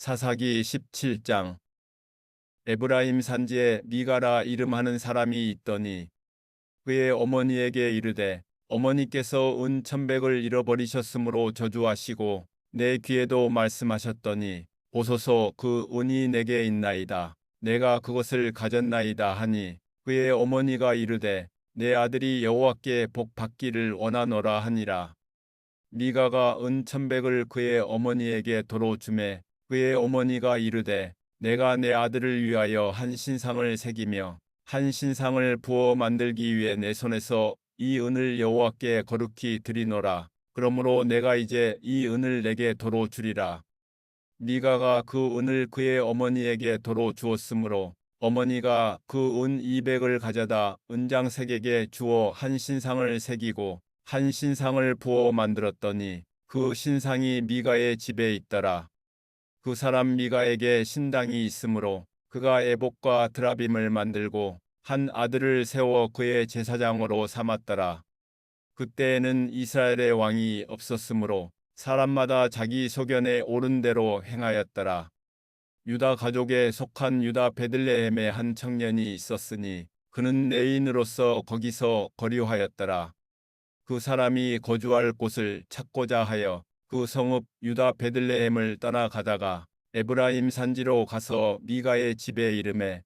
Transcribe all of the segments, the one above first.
사사기 17장. 에브라임 산지에 미가라 이름하는 사람이 있더니 그의 어머니에게 이르되 어머니께서 은 1,100을 잃어버리셨으므로 저주하시고 내 귀에도 말씀하셨더니 보소서 그 은이 내게 있나이다. 내가 그것을 가졌나이다 하니 그의 어머니가 이르되 내 아들이 여호와께 복 받기를 원하노라 하니라. 미가가 은 1,100을 그의 어머니에게 도로 주매 그의 어머니가 이르되 내가 내 아들을 위하여 한 신상을 새기며 한 신상을 부어 만들기 위해 내 손에서 이 은을 여호와께 거룩히 드리노라. 그러므로 내가 이제 이 은을 내게 도로 주리라. 미가가 그 은을 그의 어머니에게 도로 주었으므로 어머니가 그 은 200을 가져다 은장색에게 주어 한 신상을 새기고 한 신상을 부어 만들었더니 그 신상이 미가의 집에 있더라. 그 사람 미가에게 신당이 있으므로 그가 에봇과 드라빔을 만들고 한 아들을 세워 그의 제사장으로 삼았더라. 그때에는 이스라엘의 왕이 없었으므로 사람마다 자기 소견에 옳은 대로 행하였더라. 유다 가족에 속한 유다 베들레헴에 한 청년이 있었으니 그는 레인으로서 거기서 거류하였더라. 그 사람이 거주할 곳을 찾고자 하여 그 성읍 유다 베들레헴을 떠나가다가 에브라임 산지로 가서 미가의 집에 이르매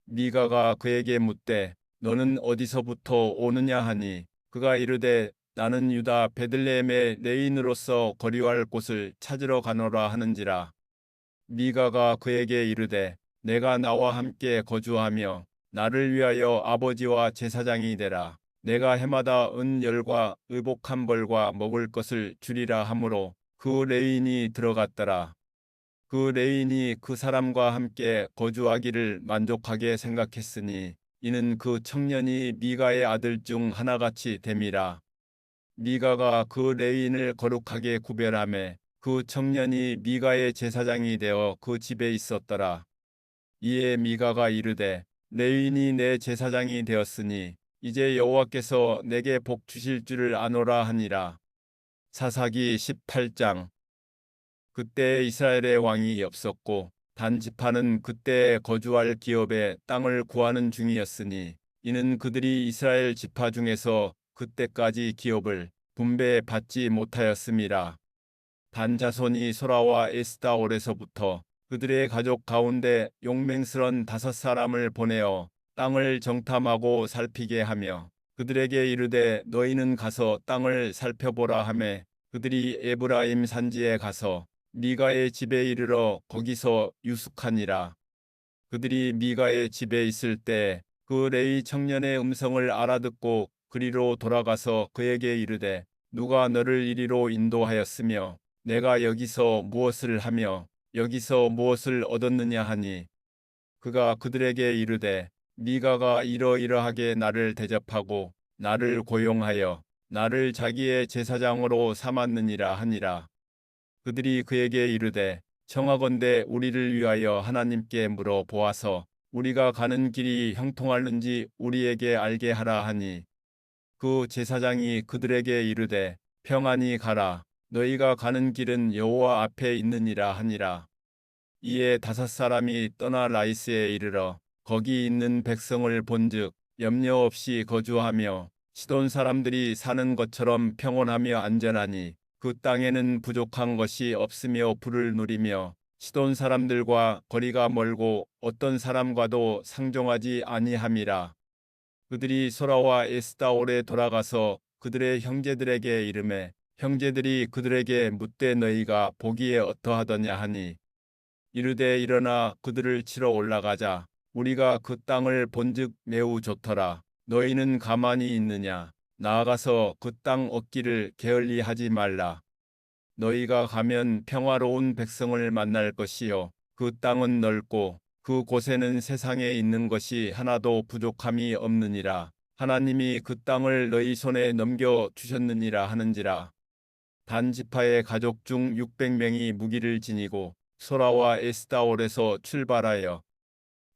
미가가 그에게 묻되 너는 어디서부터 오느냐 하니 그가 이르되 나는 유다 베들레헴의 레인으로서 거류할 곳을 찾으러 가노라 하는지라. 미가가 그에게 이르되 내가 나와 함께 거주하며 나를 위하여 아버지와 제사장이 되라. 내가 해마다 은 10과 의복 1벌과 먹을 것을 주리라 하므로 그 레인이 들어갔더라. 그 레인이 그 사람과 함께 거주하기를 만족하게 생각했으니 이는 그 청년이 미가의 아들 중 하나같이 됨이라. 미가가 그 레인을 거룩하게 구별하매 그 청년이 미가의 제사장이 되어 그 집에 있었더라. 이에 미가가 이르되 레인이 내 제사장이 되었으니 이제 여호와께서 내게 복 주실 줄을 아노라 하니라. 사사기 18장. 그때 이스라엘의 왕이 없었고 단 지파는 그때 거주할 기업에 땅을 구하는 중이었으니 이는 그들이 이스라엘 지파 중에서 그때까지 기업을 분배받지 못하였음이라. 단 자손이 소라와 에스다올에서부터 그들의 가족 가운데 용맹스런 5사람을 보내어 땅을 정탐하고 살피게 하며 그들에게 이르되 너희는 가서 땅을 살펴보라 하매 그들이 에브라임 산지에 가서 미가의 집에 이르러 거기서 유숙하니라. 그들이 미가의 집에 있을 때 그 레위 청년의 음성을 알아듣고 그리로 돌아가서 그에게 이르되 누가 너를 이리로 인도하였으며 내가 여기서 무엇을 하며 여기서 무엇을 얻었느냐 하니 그가 그들에게 이르되 미가가 이러이러하게 나를 대접하고 나를 고용하여 나를 자기의 제사장으로 삼았느니라 하니라. 그들이 그에게 이르되 청하건대 우리를 위하여 하나님께 물어 보아서 우리가 가는 길이 형통하는지 우리에게 알게 하라 하니 그 제사장이 그들에게 이르되 평안히 가라. 너희가 가는 길은 여호와 앞에 있느니라 하니라. 이에 5사람이 떠나 라이스에 이르러 거기 있는 백성을 본즉 염려 없이 거주하며 시돈 사람들이 사는 것처럼 평온하며 안전하니 그 땅에는 부족한 것이 없으며 부를 누리며 시돈 사람들과 거리가 멀고 어떤 사람과도 상종하지 아니함이라. 그들이 소라와 에스다올에 돌아가서 그들의 형제들에게 이르매 형제들이 그들에게 묻되 너희가 보기에 어떠하더냐 하니 이르되 일어나 그들을 치러 올라가자. 우리가 그 땅을 본즉 매우 좋더라. 너희는 가만히 있느냐? 나아가서 그 땅 얻기를 게을리하지 말라. 너희가 가면 평화로운 백성을 만날 것이요 그 땅은 넓고 그 곳에는 세상에 있는 것이 하나도 부족함이 없느니라. 하나님이 그 땅을 너희 손에 넘겨 주셨느니라 하는지라. 단 지파의 가족 중 600명이 무기를 지니고 소라와 에스다올에서 출발하여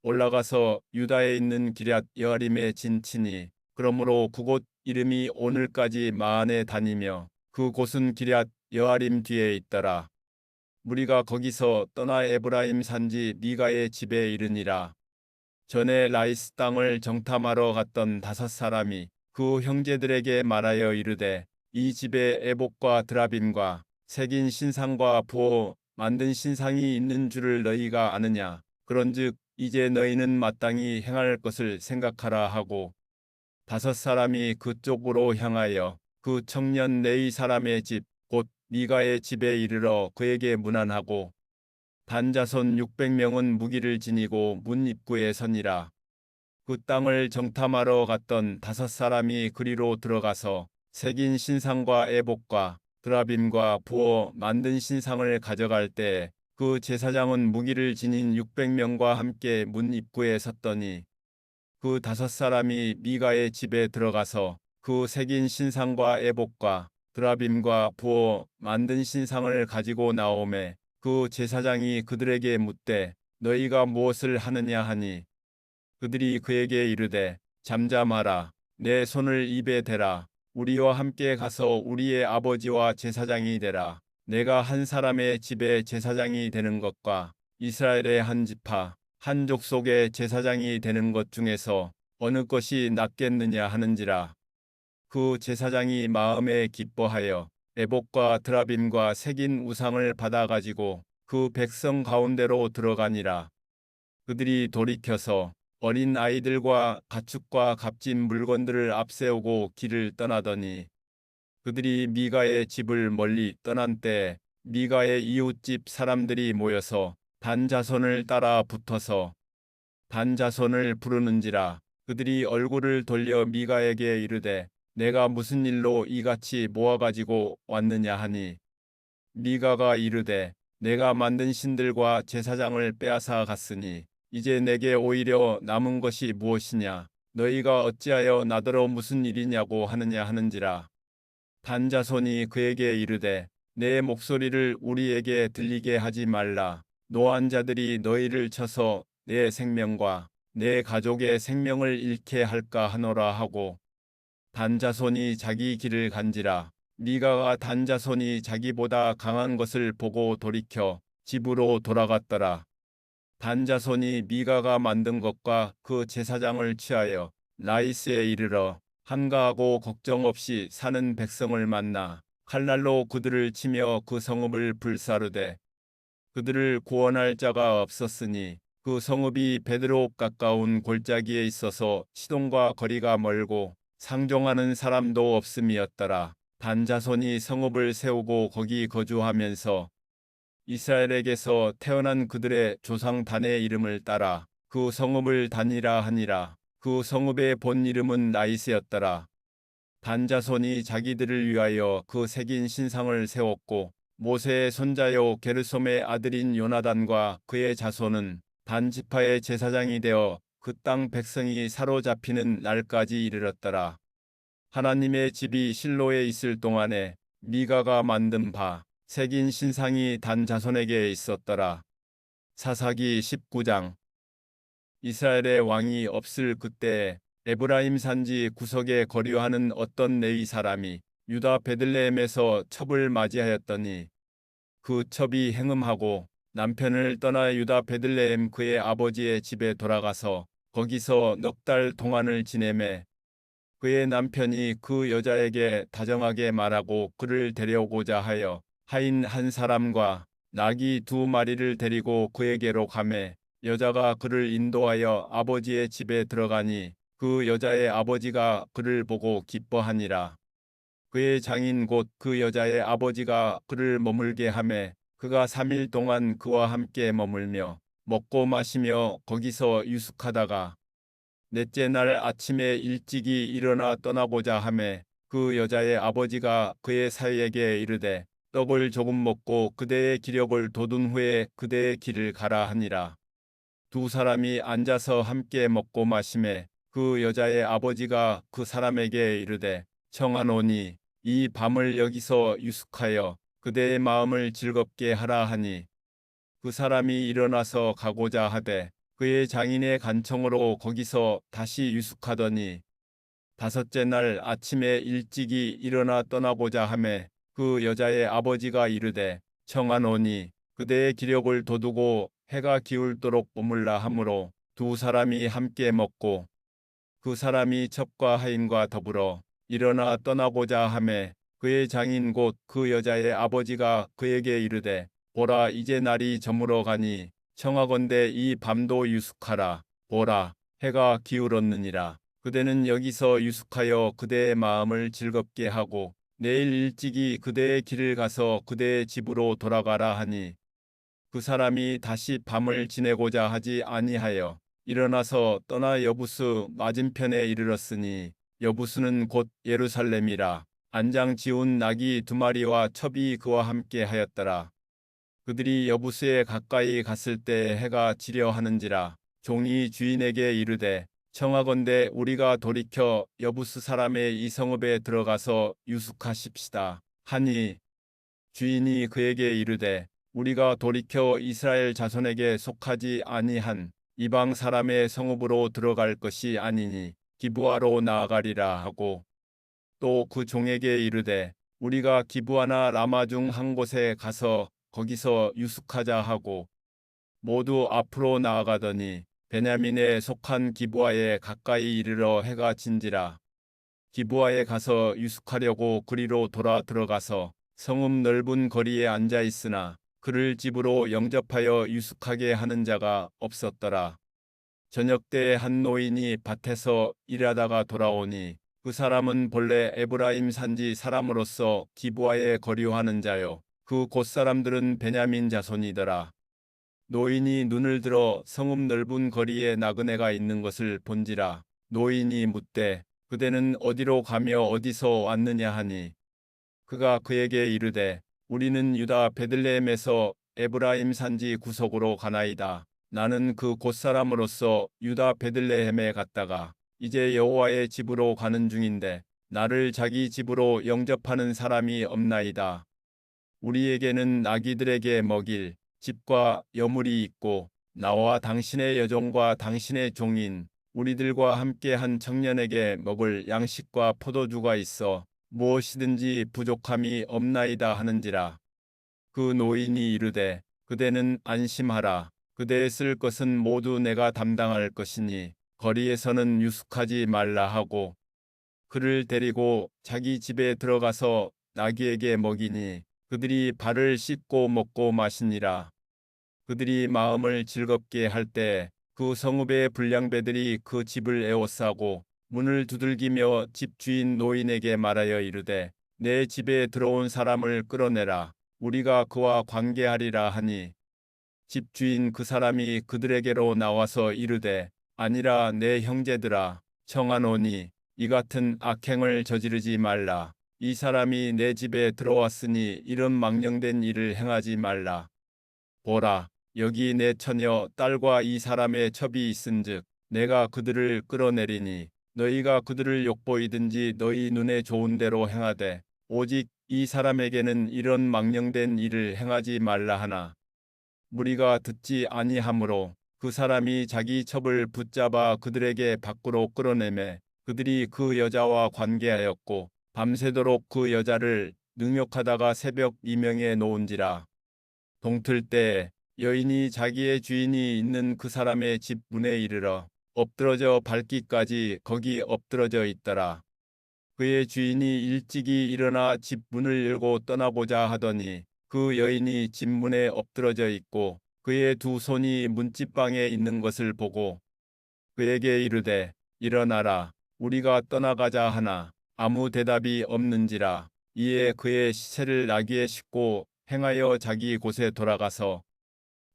올라가서 유다에 있는 기럇 여아림에 진치니 그러므로 그곳 이름이 오늘까지 마한에 다니며 그 곳은 기럇 여아림 뒤에 있더라. 무리가 거기서 떠나 에브라임 산지 미가의 집에 이르니라. 전에 라이스 땅을 정탐하러 갔던 5사람이 그 형제들에게 말하여 이르되 이 집에 에봇과 드라빔과 새긴 신상과 부어 만든 신상이 있는 줄을 너희가 아느냐. 그런즉 이제 너희는 마땅히 행할 것을 생각하라 하고 5사람이 그쪽으로 향하여 그 청년 네이 사람의 집 곧 미가의 집에 이르러 그에게 문안하고 단자손 600명은 무기를 지니고 문 입구에 서니라. 그 땅을 정탐하러 갔던 5사람이 그리로 들어가서 새긴 신상과 에봇과 드라빔과 부어 만든 신상을 가져갈 때 그 제사장은 무기를 지닌 600명과 함께 문 입구에 섰더니 그 5사람이 미가의 집에 들어가서 그 새긴 신상과 에봇과 드라빔과 부어 만든 신상을 가지고 나오매 그 제사장이 그들에게 묻되 너희가 무엇을 하느냐 하니 그들이 그에게 이르되 잠잠하라. 내 손을 입에 대라. 우리와 함께 가서 우리의 아버지와 제사장이 되라. 내가 한 사람의 집에 제사장이 되는 것과 이스라엘의 한 지파 한 족속의 제사장이 되는 것 중에서 어느 것이 낫겠느냐 하는지라. 그 제사장이 마음에 기뻐하여 에봇과 드라빔과 새긴 우상을 받아 가지고 그 백성 가운데로 들어가니라. 그들이 돌이켜서 어린 아이들과 가축과 값진 물건들을 앞세우고 길을 떠나더니 그들이 미가의 집을 멀리 떠난 때에 미가의 이웃집 사람들이 모여서 단 자손을 따라 붙어서 단 자손을 부르는지라. 그들이 얼굴을 돌려 미가에게 이르되 내가 무슨 일로 이같이 모아가지고 왔느냐 하니 미가가 이르되 내가 만든 신들과 제사장을 빼앗아 갔으니 이제 내게 오히려 남은 것이 무엇이냐. 너희가 어찌하여 나더러 무슨 일이냐고 하느냐 하는지라. 단 자손이 그에게 이르되 내 목소리를 우리에게 들리게 하지 말라. 노한 자들이 너희를 쳐서 내 생명과 내 가족의 생명을 잃게 할까 하노라 하고 단 자손이 자기 길을 간지라. 미가가 단 자손이 자기보다 강한 것을 보고 돌이켜 집으로 돌아갔더라. 단 자손이 미가가 만든 것과 그 제사장을 취하여 라이스에 이르러 한가하고 걱정 없이 사는 백성을 만나 칼날로 그들을 치며 그 성읍을 불사르되 그들을 구원할 자가 없었으니 그 성읍이 베드로 가까운 골짜기에 있어서 시돈과 거리가 멀고 상종하는 사람도 없음이었더라. 단 자손이 성읍을 세우고 거기 거주하면서 이스라엘에게서 태어난 그들의 조상 단의 이름을 따라 그 성읍을 단이라 하니라. 그 성읍의 본 이름은 나이스였더라. 단 자손이 자기들을 위하여 그 새긴 신상을 세웠고 모세의 손자요 게르솜의 아들인 요나단과 그의 자손은 단 지파의 제사장이 되어 그 땅 백성이 사로잡히는 날까지 이르렀더라. 하나님의 집이 실로에 있을 동안에 미가가 만든 바 새긴 신상이 단 자손에게 있었더라. 사사기 19장. 이스라엘의 왕이 없을 그때에 에브라임 산지 구석에 거류하는 어떤 레위 사람이 유다 베들레헴에서 첩을 맞이하였더니 그 첩이 행음하고 남편을 떠나 유다 베들레헴 그의 아버지의 집에 돌아가서 거기서 넉 달 동안을 지내매 그의 남편이 그 여자에게 다정하게 말하고 그를 데려오고자 하여 하인 한 사람과 나귀 2마리를 데리고 그에게로 가매 여자가 그를 인도하여 아버지의 집에 들어가니 그 여자의 아버지가 그를 보고 기뻐하니라. 그의 장인 곧 그 여자의 아버지가 그를 머물게 하매 그가 3일 동안 그와 함께 머물며 먹고 마시며 거기서 유숙하다가 넷째 날 아침에 일찍이 일어나 떠나고자 하매 그 여자의 아버지가 그의 사위에게 이르되 떡을 조금 먹고 그대의 기력을 돋운 후에 그대의 길을 가라 하니라. 두 사람이 앉아서 함께 먹고 마시매 그 여자의 아버지가 그 사람에게 이르되 청하노니 이 밤을 여기서 유숙하여 그대의 마음을 즐겁게 하라 하니 그 사람이 일어나서 가고자 하되 그의 장인의 간청으로 거기서 다시 유숙하더니 5째 날 아침에 일찍이 일어나 떠나고자 하매 그 여자의 아버지가 이르되 청하노니 그대의 기력을 돋우고 해가 기울도록 머물라 하므로 두 사람이 함께 먹고 그 사람이 첩과 하인과 더불어 일어나 떠나고자 하매 그의 장인 곧 그 여자의 아버지가 그에게 이르되 보라 이제 날이 저물어 가니 청하건대 이 밤도 유숙하라. 보라 해가 기울었느니라. 그대는 여기서 유숙하여 그대의 마음을 즐겁게 하고 내일 일찍이 그대의 길을 가서 그대의 집으로 돌아가라 하니 그 사람이 다시 밤을 지내고자 하지 아니하여 일어나서 떠나 여부스 맞은편에 이르렀으니 여부스는 곧 예루살렘이라. 안장 지운 나귀 2마리와 첩이 그와 함께 하였더라. 그들이 여부스에 가까이 갔을 때 해가 지려 하는지라. 종이 주인에게 이르되 청하건대 우리가 돌이켜 여부스 사람의 이 성읍에 들어가서 유숙하십시다 하니 주인이 그에게 이르되 우리가 돌이켜 이스라엘 자손에게 속하지 아니한 이방 사람의 성읍으로 들어갈 것이 아니니 기브아로 나아가리라 하고 또 그 종에게 이르되 우리가 기브아나 라마 중 한 곳에 가서 거기서 유숙하자 하고 모두 앞으로 나아가더니 베냐민에 속한 기브아에 가까이 이르러 해가 진지라. 기브아에 가서 유숙하려고 그리로 돌아 들어가서 성읍 넓은 거리에 앉아 있으나 그를 집으로 영접하여 유숙하게 하는 자가 없었더라. 저녁 때에 한 노인이 밭에서 일하다가 돌아오니 그 사람은 본래 에브라임 산지 사람으로서 기브아에 거류하는 자요. 그 곳 사람들은 베냐민 자손이더라. 노인이 눈을 들어 성읍 넓은 거리에 나그네가 있는 것을 본지라. 노인이 묻되 그대는 어디로 가며 어디서 왔느냐 하니 그가 그에게 이르되 우리는 유다 베들레헴에서 에브라임 산지 구석으로 가나이다. 나는 그 곳사람으로서 유다 베들레헴에 갔다가 이제 여호와의 집으로 가는 중인데 나를 자기 집으로 영접하는 사람이 없나이다. 우리에게는 나귀들에게 먹일 집과 여물이 있고 나와 당신의 여종과 당신의 종인 우리들과 함께 한 청년에게 먹을 양식과 포도주가 있어 무엇이든지 부족함이 없나이다 하는지라. 그 노인이 이르되 그대는 안심하라. 그대의 쓸 것은 모두 내가 담당할 것이니 거리에서는 유숙하지 말라 하고 그를 데리고 자기 집에 들어가서 나귀에게 먹이니 그들이 발을 씻고 먹고 마시니라. 그들이 마음을 즐겁게 할 때 그 성읍의 불량배들이 그 집을 에워싸고 문을 두들기며 집 주인 노인에게 말하여 이르되 내 집에 들어온 사람을 끌어내라. 우리가 그와 관계하리라 하니 집주인 그 사람이 그들에게로 나와서 이르되 아니라 내 형제들아 청하노니 이 같은 악행을 저지르지 말라. 이 사람이 내 집에 들어왔으니 이런 망령된 일을 행하지 말라. 보라 여기 내 처녀 딸과 이 사람의 첩이 있은즉 내가 그들을 끌어내리니 너희가 그들을 욕보이든지 너희 눈에 좋은 대로 행하되 오직 이 사람에게는 이런 망령된 일을 행하지 말라 하나 무리가 듣지 아니하므로 그 사람이 자기 첩을 붙잡아 그들에게 밖으로 끌어내매 그들이 그 여자와 관계하였고 밤새도록 그 여자를 능욕하다가 새벽 이명에 놓은지라. 동틀 때 여인이 자기의 주인이 있는 그 사람의 집 문에 이르러 엎드러져 밟기까지 거기 엎드러져 있더라. 그의 주인이 일찍이 일어나 집 문을 열고 떠나고자 하더니 그 여인이 집 문에 엎드러져 있고 그의 두 손이 문지방에 있는 것을 보고 그에게 이르되 일어나라 우리가 떠나가자 하나 아무 대답이 없는지라. 이에 그의 시체를 나귀에 싣고 행하여 자기 곳에 돌아가서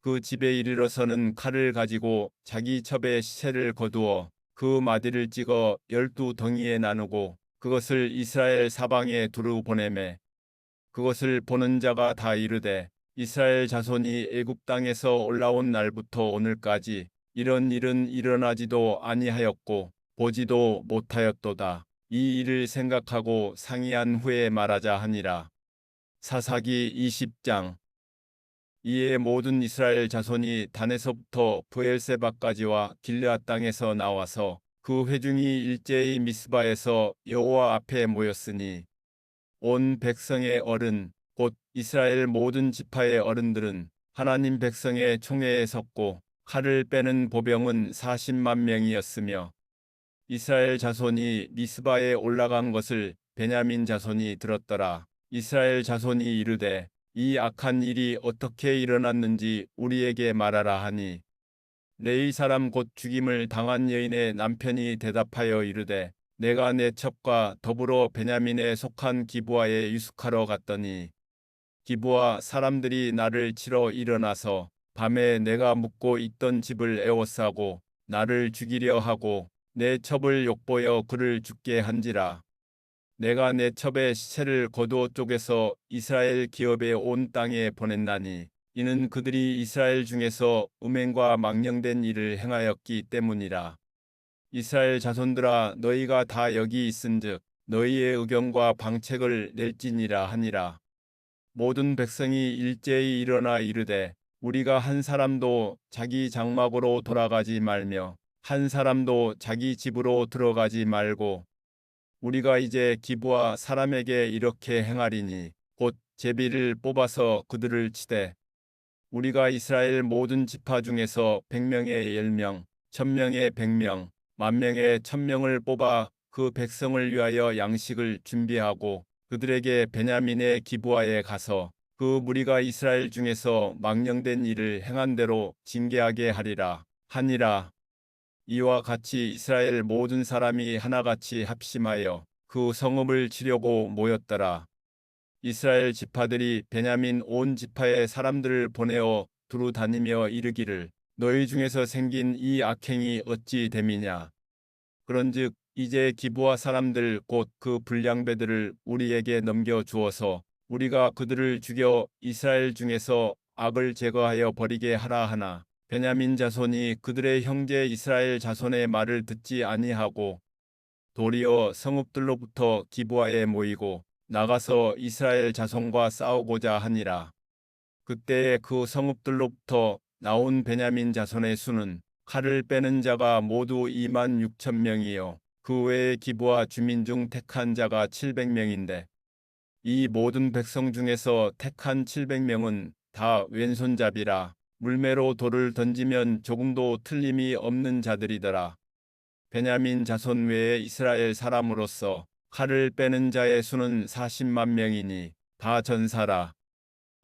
그 집에 이르러서는 칼을 가지고 자기 첩의 시체를 거두어 그 마디를 찍어 12덩이에 나누고 그것을 이스라엘 사방에 두루 보내매 그것을 보는 자가 다 이르되 이스라엘 자손이 애굽 땅에서 올라온 날부터 오늘까지 이런 일은 일어나지도 아니하였고 보지도 못하였도다. 이 일을 생각하고 상의한 후에 말하자 하니라. 사사기 20장. 이에 모든 이스라엘 자손이 단에서부터 브엘세바까지와 길르앗 땅에서 나와서 그 회중이 일제히 미스바에서 여호와 앞에 모였으니 온 백성의 어른 곧 이스라엘 모든 지파의 어른들은 하나님 백성의 총회에 섰고 칼을 빼는 보병은 40만 명이었으며 이스라엘 자손이 미스바에 올라간 것을 베냐민 자손이 들었더라. 이스라엘 자손이 이르되 이 악한 일이 어떻게 일어났는지 우리에게 말하라 하니 레위 사람 곧 죽임을 당한 여인의 남편이 대답하여 이르되 내가 내 첩과 더불어 베냐민에 속한 기브아에 유숙하러 갔더니 기브아 사람들이 나를 치러 일어나서 밤에 내가 묵고 있던 집을 에워싸고 나를 죽이려 하고 내 첩을 욕보여 그를 죽게 한지라. 내가 내 첩의 시체를 거두어 쪼개서 이스라엘 기업의 온 땅에 보냈나니 이는 그들이 이스라엘 중에서 음행과 망령된 일을 행하였기 때문이라. 이스라엘 자손들아 너희가 다 여기 있은즉 너희의 의견과 방책을 낼지니라 하니라. 모든 백성이 일제히 일어나 이르되 우리가 한 사람도 자기 장막으로 돌아가지 말며 한 사람도 자기 집으로 들어가지 말고 우리가 이제 기브아 사람에게 이렇게 행하리니 곧 제비를 뽑아서 그들을 치되 우리가 이스라엘 모든 지파 중에서 100명의 10명, 1000명의 100명, 10,000명의 1000명을 뽑아 그 백성을 위하여 양식을 준비하고 그들에게 베냐민의 기브아에 가서 그 무리가 이스라엘 중에서 망령된 일을 행한 대로 징계하게 하리라 하니라. 이와 같이 이스라엘 모든 사람이 하나같이 합심하여 그 성읍을 치려고 모였더라. 이스라엘 지파들이 베냐민 온 지파의 사람들을 보내어 두루 다니며 이르기를 너희 중에서 생긴 이 악행이 어찌 됨이냐. 그런즉 이제 기브아 사람들 곧 그 불량배들을 우리에게 넘겨 주어서 우리가 그들을 죽여 이스라엘 중에서 악을 제거하여 버리게 하라 하나 베냐민 자손이 그들의 형제 이스라엘 자손의 말을 듣지 아니하고 도리어 성읍들로부터 기브아에 모이고 나가서 이스라엘 자손과 싸우고자 하니라. 그때에 그 성읍들로부터 나온 베냐민 자손의 수는 칼을 빼는 자가 모두 2만 6천 명이요 그 외에 기브아 주민 중 택한 자가 700명인데 이 모든 백성 중에서 택한 700명은 다 왼손잡이라 물매로 돌을 던지면 조금도 틀림이 없는 자들이더라. 베냐민 자손 외에 이스라엘 사람으로서 칼을 빼는 자의 수는 40만 명이니 다 전사라.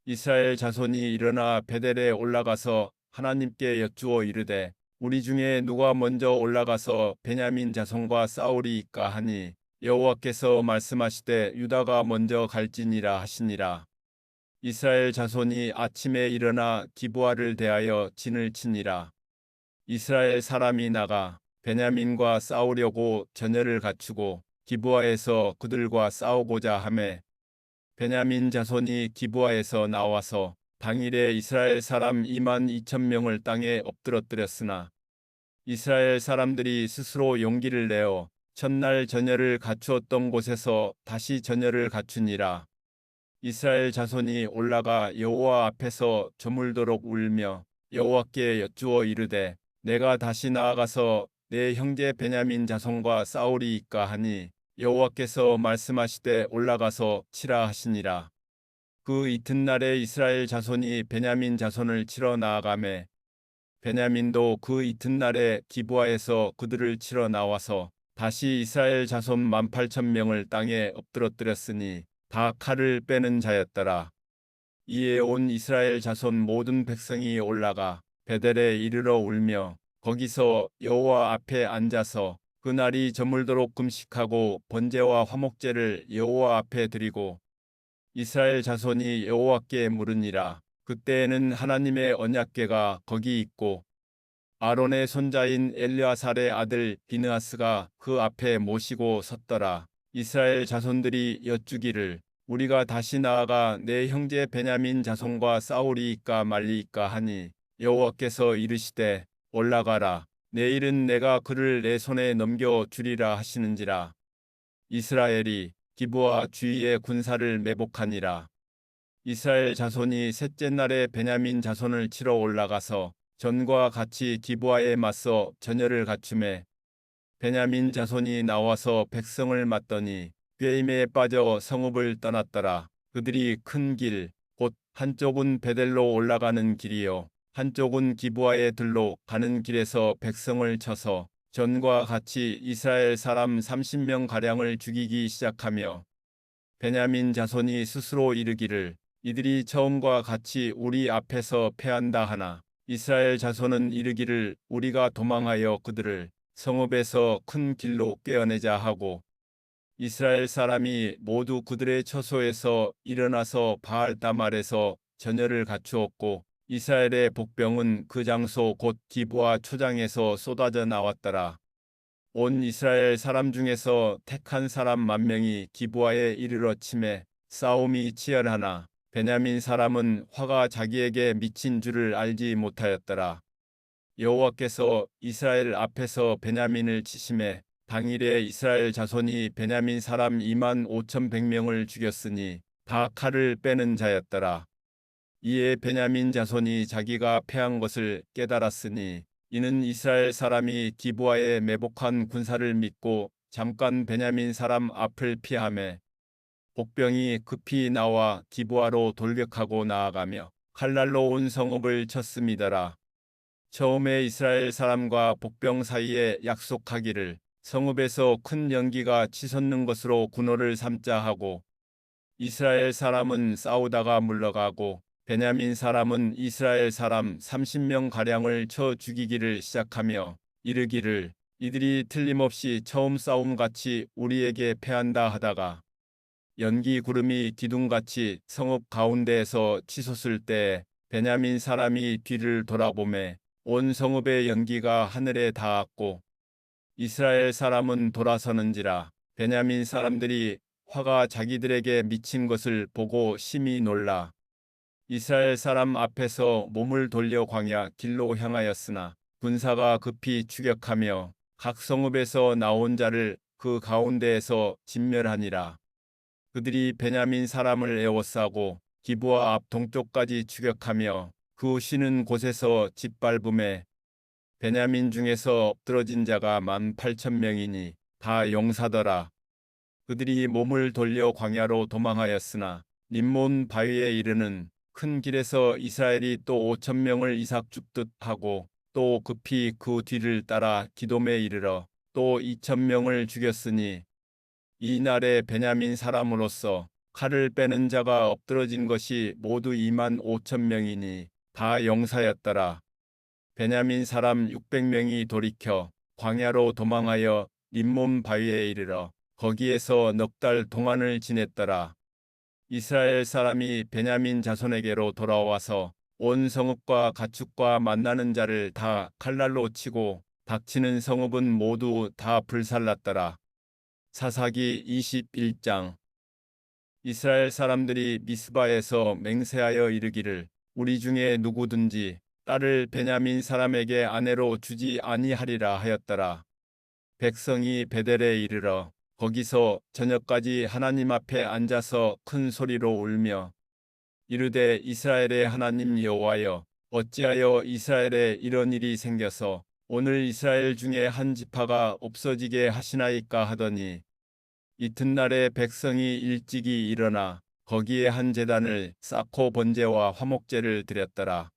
이스라엘 자손이 일어나 베델에 올라가서 하나님께 여쭈어 이르되 우리 중에 누가 먼저 올라가서 베냐민 자손과 싸우리이까 하니 여호와께서 말씀하시되 유다가 먼저 갈지니라 하시니라. 이스라엘 자손이 아침에 일어나 기브아를 대하여 진을 치니라. 이스라엘 사람이 나가 베냐민과 싸우려고 전열을 갖추고 기브아에서 그들과 싸우고자 하매 베냐민 자손이 기브아에서 나와서 당일에 이스라엘 사람 2만 2천 명을 땅에 엎드러뜨렸으나 이스라엘 사람들이 스스로 용기를 내어 첫날 전열을 갖추었던 곳에서 다시 전열을 갖추니라. 이스라엘 자손이 올라가 여호와 앞에서 저물도록 울며 여호와께 여쭈어 이르되 내가 다시 나아가서 내 형제 베냐민 자손과 싸우리이까 하니 여호와께서 말씀하시되 올라가서 치라 하시니라. 그 이튿날에 이스라엘 자손이 베냐민 자손을 치러 나아가매 베냐민도 그 이튿날에 기브아에서 그들을 치러 나와서 다시 이스라엘 자손 18,000명을 땅에 엎드러뜨렸으니 다 칼을 빼는 자였더라. 이에 온 이스라엘 자손 모든 백성이 올라가 베델에 이르러 울며 거기서 여호와 앞에 앉아서 그날이 저물도록 금식하고 번제와 화목제를 여호와 앞에 드리고 이스라엘 자손이 여호와께 물으니라. 그때에는 하나님의 언약궤가 거기 있고 아론의 손자인 엘르아살의 아들 비느하스가 그 앞에 모시고 섰더라. 이스라엘 자손들이 여쭈기를 우리가 다시 나아가 내 형제 베냐민 자손과 싸우리이까 말리이까 하니 여호와께서 이르시되 올라가라. 내일은 내가 그를 내 손에 넘겨 주리라 하시는지라. 이스라엘이 기브아 주위의 군사를 매복하니라. 이스라엘 자손이 셋째 날에 베냐민 자손을 치러 올라가서 전과 같이 기브아에 맞서 전열을 갖추매 베냐민 자손이 나와서 백성을 맞더니 꾀임에 빠져 성읍을 떠났더라. 그들이 큰 길, 곧 한쪽은 베델로 올라가는 길이요 한쪽은 기브아의 들로 가는 길에서 백성을 쳐서 전과 같이 이스라엘 사람 30명 가량을 죽이기 시작하며 베냐민 자손이 스스로 이르기를 이들이 처음과 같이 우리 앞에서 패한다 하나 이스라엘 자손은 이르기를 우리가 도망하여 그들을 성읍에서 큰 길로 꿰어내자 하고 이스라엘 사람이 모두 그들의 처소에서 일어나서 바알다말에서 전열을 갖추었고 이스라엘의 복병은 그 장소 곧 기브아 초장에서 쏟아져 나왔더라. 온 이스라엘 사람 중에서 택한 사람 10,000명이 기브아에 이르러 치매 싸움이 치열하나 베냐민 사람은 화가 자기에게 미친 줄을 알지 못하였더라. 여호와께서 이스라엘 앞에서 베냐민을 치심에 당일에 이스라엘 자손이 베냐민 사람 25,100명을 죽였으니 다 칼을 빼는 자였더라. 이에 베냐민 자손이 자기가 패한 것을 깨달았으니 이는 이스라엘 사람이 기브아에 매복한 군사를 믿고 잠깐 베냐민 사람 앞을 피하매 복병이 급히 나와 기브아로 돌격하고 나아가며 칼날로 온 성읍을 쳤음이더라. 처음에 이스라엘 사람과 복병 사이에 약속하기를 성읍에서 큰 연기가 치솟는 것으로 군호를 삼자 하고 이스라엘 사람은 싸우다가 물러가고 베냐민 사람은 이스라엘 사람 30명 가량을 쳐 죽이기를 시작하며 이르기를 이들이 틀림없이 처음 싸움같이 우리에게 패한다 하다가 연기 구름이 기둥같이 성읍 가운데에서 치솟을 때 베냐민 사람이 뒤를 돌아보매 온 성읍의 연기가 하늘에 닿았고 이스라엘 사람은 돌아서는지라 베냐민 사람들이 화가 자기들에게 미친 것을 보고 심히 놀라 이스라엘 사람 앞에서 몸을 돌려 광야 길로 향하였으나 군사가 급히 추격하며 각 성읍에서 나온 자를 그 가운데에서 진멸하니라. 그들이 베냐민 사람을 에워싸고 기브아 앞 동쪽까지 추격하며 그 쉬는 곳에서 짓밟음에 베냐민 중에서 엎드러진 자가 18,000명이니 다 용사더라. 그들이 몸을 돌려 광야로 도망하였으나 림몬 바위에 이르는 큰 길에서 이스라엘이 또 5,000명을 이삭 죽듯 하고 또 급히 그 뒤를 따라 기돔에 이르러 또 2,000명을 죽였으니 이 날에 베냐민 사람으로서 칼을 빼는 자가 엎드러진 것이 모두 25,000명이니 다 용사였더라. 베냐민 사람 600명이 돌이켜 광야로 도망하여 림몬 바위에 이르러 거기에서 넉 달 동안을 지냈더라. 이스라엘 사람이 베냐민 자손에게로 돌아와서 온 성읍과 가축과 만나는 자를 다 칼날로 치고 닥치는 성읍은 모두 다 불살랐더라. 사사기 21장. 이스라엘 사람들이 미스바에서 맹세하여 이르기를 우리 중에 누구든지 딸을 베냐민 사람에게 아내로 주지 아니하리라 하였더라. 백성이 베델에 이르러 거기서 저녁까지 하나님 앞에 앉아서 큰 소리로 울며 이르되 이스라엘의 하나님 여호와여 어찌하여 이스라엘에 이런 일이 생겨서 오늘 이스라엘 중에 한 지파가 없어지게 하시나이까 하더니 이튿날에 백성이 일찍이 일어나 거기에 한 제단을 쌓고 번제와 화목제를 드렸더라.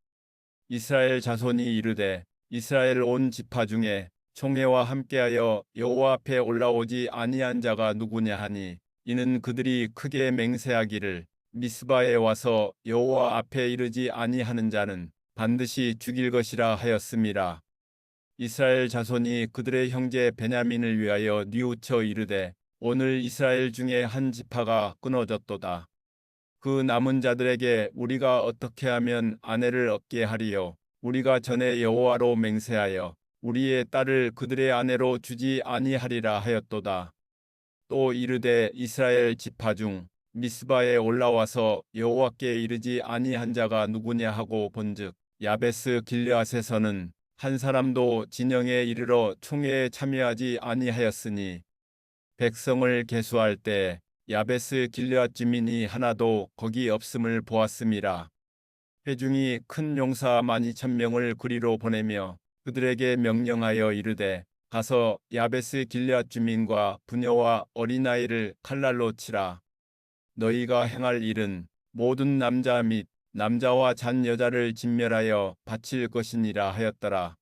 이스라엘 자손이 이르되 이스라엘 온 지파 중에 총회와 함께하여 여호와 앞에 올라오지 아니한 자가 누구냐 하니 이는 그들이 크게 맹세하기를 미스바에 와서 여호와 앞에 이르지 아니하는 자는 반드시 죽일 것이라 하였음이라. 이스라엘 자손이 그들의 형제 베냐민을 위하여 뉘우쳐 이르되 오늘 이스라엘 중에 한 지파가 끊어졌도다. 그 남은 자들에게 우리가 어떻게 하면 아내를 얻게 하리요. 우리가 전에 여호와로 맹세하여 우리의 딸을 그들의 아내로 주지 아니하리라 하였도다. 또 이르되 이스라엘 지파 중 미스바에 올라와서 여호와께 이르지 아니한 자가 누구냐 하고 본즉 야베스 길르앗에서는 한 사람도 진영에 이르러 총회에 참여하지 아니하였으니 백성을 계수할 때 야베스 길르앗 주민이 하나도 거기 없음을 보았음이라. 회중이 큰 용사 12,000명을 그리로 보내며 그들에게 명령하여 이르되 가서 야베스 길르앗 주민과 부녀와 어린아이를 칼날로 치라. 너희가 행할 일은 모든 남자 및 남자와 잔 여자를 진멸하여 바칠 것이니라 하였더라.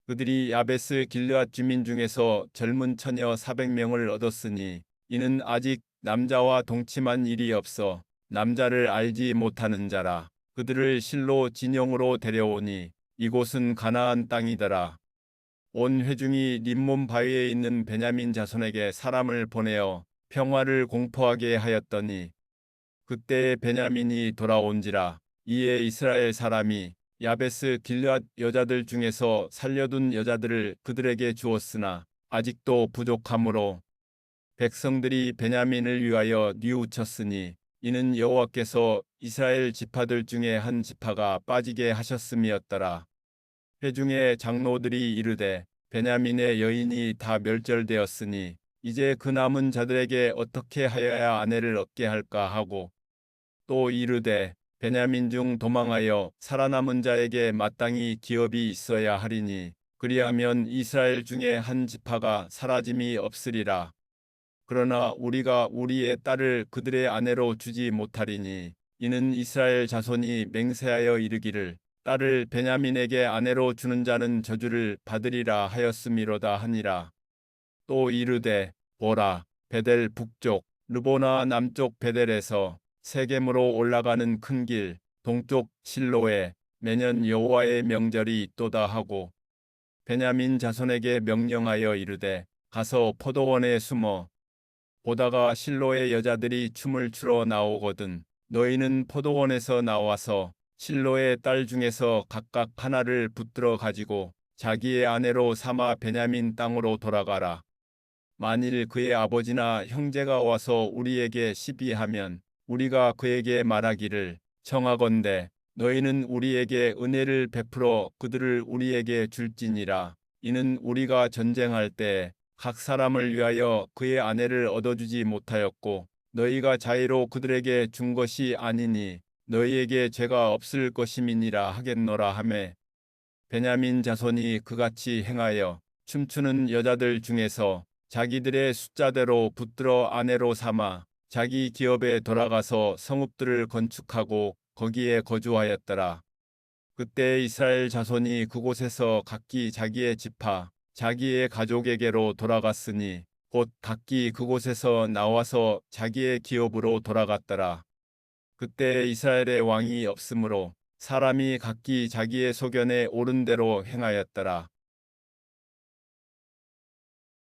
그들이 야베스 길르앗 주민 중에서 젊은 처녀 400명을 얻었으니 이는 아직 남자와 동침한 일이 없어 남자를 알지 못하는 자라. 그들을 실로 진영으로 데려오니 이곳은 가나안 땅이더라. 온 회중이 림몬 바위에 있는 베냐민 자손에게 사람을 보내어 평화를 공포하게 하였더니 그때에 베냐민이 돌아온지라. 이에 이스라엘 사람이 야베스 길르앗 여자들 중에서 살려둔 여자들을 그들에게 주었으나 아직도 부족하므로 백성들이 베냐민을 위하여 뉘우쳤으니 이는 여호와께서 이스라엘 지파들 중에 한 지파가 빠지게 하셨음이었더라. 회중의 장로들이 이르되 베냐민의 여인이 다 멸절되었으니 이제 그 남은 자들에게 어떻게 하여야 아내를 얻게 할까 하고 또 이르되 베냐민 중 도망하여 살아남은 자에게 마땅히 기업이 있어야 하리니 그리하면 이스라엘 중에 한 지파가 사라짐이 없으리라. 그러나 우리가 우리의 딸을 그들의 아내로 주지 못하리니 이는 이스라엘 자손이 맹세하여 이르기를 딸을 베냐민에게 아내로 주는 자는 저주를 받으리라 하였음이로다 하니라. 또 이르되 보라 베델 북쪽 르보나 남쪽 베델에서 세겜으로 올라가는 큰 길 동쪽 실로에 매년 여호와의 명절이 있도다 하고 베냐민 자손에게 명령하여 이르되 가서 포도원에 숨어 보다가 실로의 여자들이 춤을 추러 나오거든 너희는 포도원에서 나와서 실로의 딸 중에서 각각 하나를 붙들어 가지고 자기의 아내로 삼아 베냐민 땅으로 돌아가라. 만일 그의 아버지나 형제가 와서 우리에게 시비하면 우리가 그에게 말하기를 청하건대 너희는 우리에게 은혜를 베풀어 그들을 우리에게 줄지니라. 이는 우리가 전쟁할 때 각 사람을 위하여 그의 아내를 얻어주지 못하였고 너희가 자의로 그들에게 준 것이 아니니 너희에게 죄가 없을 것임이니라 하겠노라 하매 베냐민 자손이 그같이 행하여 춤추는 여자들 중에서 자기들의 숫자대로 붙들어 아내로 삼아 자기 기업에 돌아가서 성읍들을 건축하고 거기에 거주하였더라. 그때 이스라엘 자손이 그곳에서 각기 자기의 지파, 자기의 가족에게로 돌아갔으니 곧 각기 그곳에서 나와서 자기의 기업으로 돌아갔더라. 그때 이스라엘의 왕이 없으므로 사람이 각기 자기의 소견에 옳은 대로 행하였더라.